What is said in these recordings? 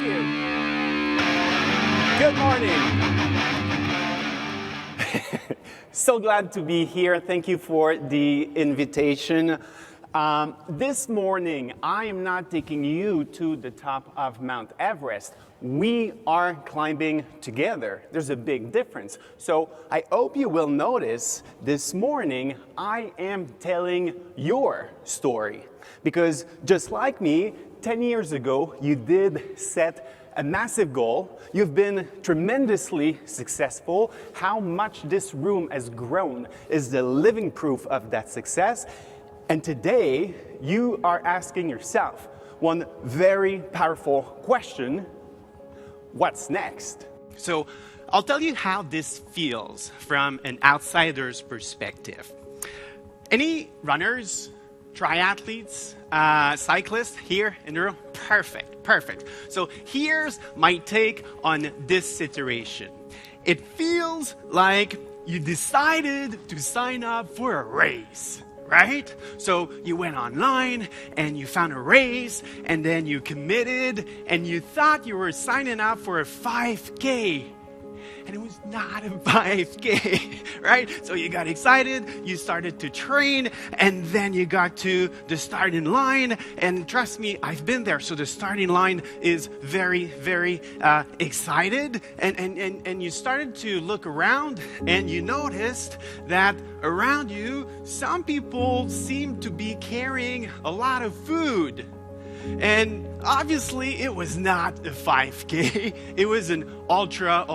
you. Good morning. So glad to be here. Thank you for the invitation. This morning, I am not taking you to the top of Mount Everest. We are climbing together. There's a big difference. So I hope you will notice this morning, I am telling your story. Because just like me, 10 years ago, you did set a massive goal. You've been tremendously successful. How much this room has grown is the living proof of that success. And today, you are asking yourself one very powerful question: what's next? So I'll tell you how this feels from an outsider's perspective. Any runners, triathletes, cyclists here in the room? Perfect. So here's my take on this situation. It feels like you decided to sign up for a race, right? So you went online and you found a race and then you committed and you thought you were signing up for a 5K. And it was not a 5K, right? So you got excited, you started to train, and then you got to the starting line. And trust me, I've been there. So the starting line is very excited. And you started to look around, and you noticed that around you, some people seem to be carrying a lot of food. And obviously, it was not a 5K. It was an ultra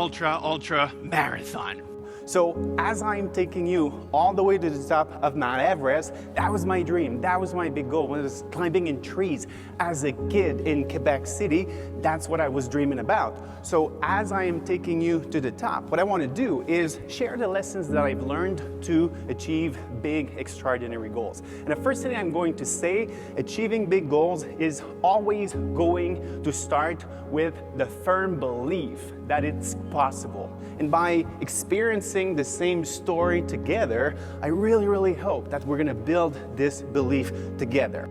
marathon. So as I'm taking you all the way to the top of Mount Everest, that was my dream. That was my big goal. When I was climbing in trees as a kid in Quebec City, that's what I was dreaming about. So as I am taking you to the top, what I want to do is share the lessons that I've learned to achieve big, extraordinary goals. And the first thing I'm going to say, achieving big goals is always going to start with the firm belief that it's possible. And by experiencing the same story together, I really hope that we're going to build this belief together.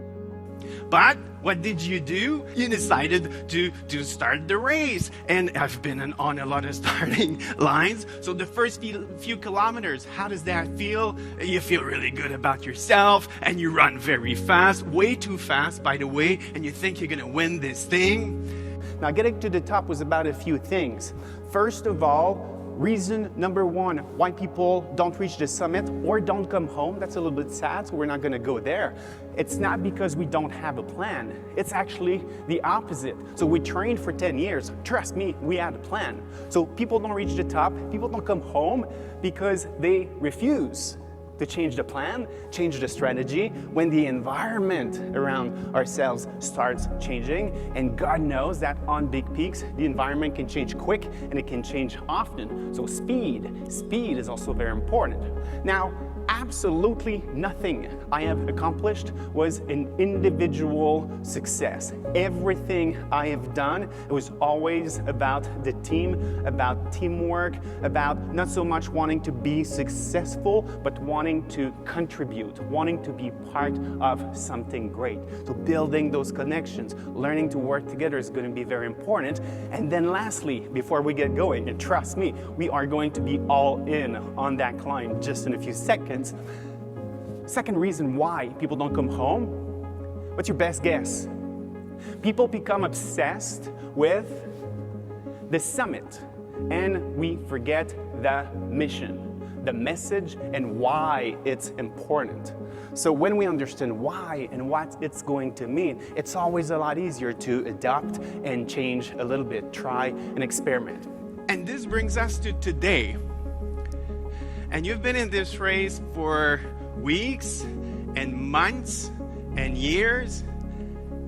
But what did you do? You decided to start the race. And I've been on a lot of starting lines. So the first few kilometers, how does that feel? You feel really good about yourself and you run very fast, way too fast, by the way, and you think you're going to win this thing. Now, getting to the top was about a few things. First of all, reason number one why people don't reach the summit or don't come home, that's a little bit sad, so we're not going to go there. It's not because we don't have a plan. It's actually the opposite. So we trained for 10 years. Trust me, we had a plan. So people don't reach the top, people don't come home because they refuse to change the plan, change the strategy when the environment around ourselves starts changing. And God knows that on big peaks, the environment can change quick and it can change often. So speed is also very important. Now, absolutely nothing I have accomplished was an individual success. Everything I have done, it was always about the team, about teamwork, about not so much wanting to be successful, but wanting to contribute, wanting to be part of something great. So building those connections, learning to work together is going to be very important. And then lastly, before we get going, and trust me, we are going to be all in on that climb just in a few seconds. Second reason why people don't come home, what's your best guess? People become obsessed with the summit and we forget the mission, the message, and why it's important. So when we understand why and what it's going to mean, it's always a lot easier to adapt and change a little bit, try and experiment. And this brings us to today. And you've been in this race for weeks and months and years,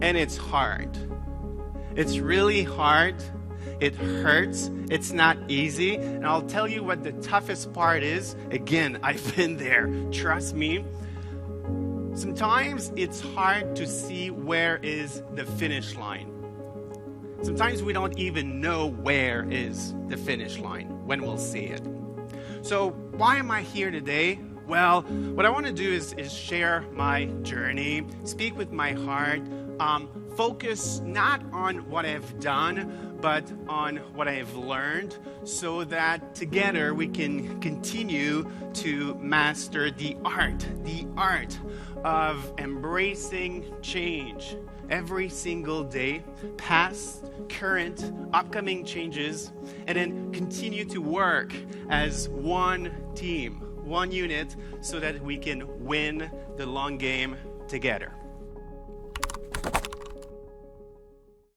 and it's hard. It's really hard. It hurts. It's not easy. And I'll tell you what the toughest part is. Again, I've been there. Trust me. Sometimes it's hard to see where is the finish line. Sometimes we don't even know where is the finish line, when we'll see it. So why am I here today? Well, what I want to do is share my journey, speak with my heart, focus not on what I've done, but on what I've learned, so that together we can continue to master the art of embracing change every single day, past, current, upcoming changes, and then continue to work as one team, one unit, so that we can win the long game together.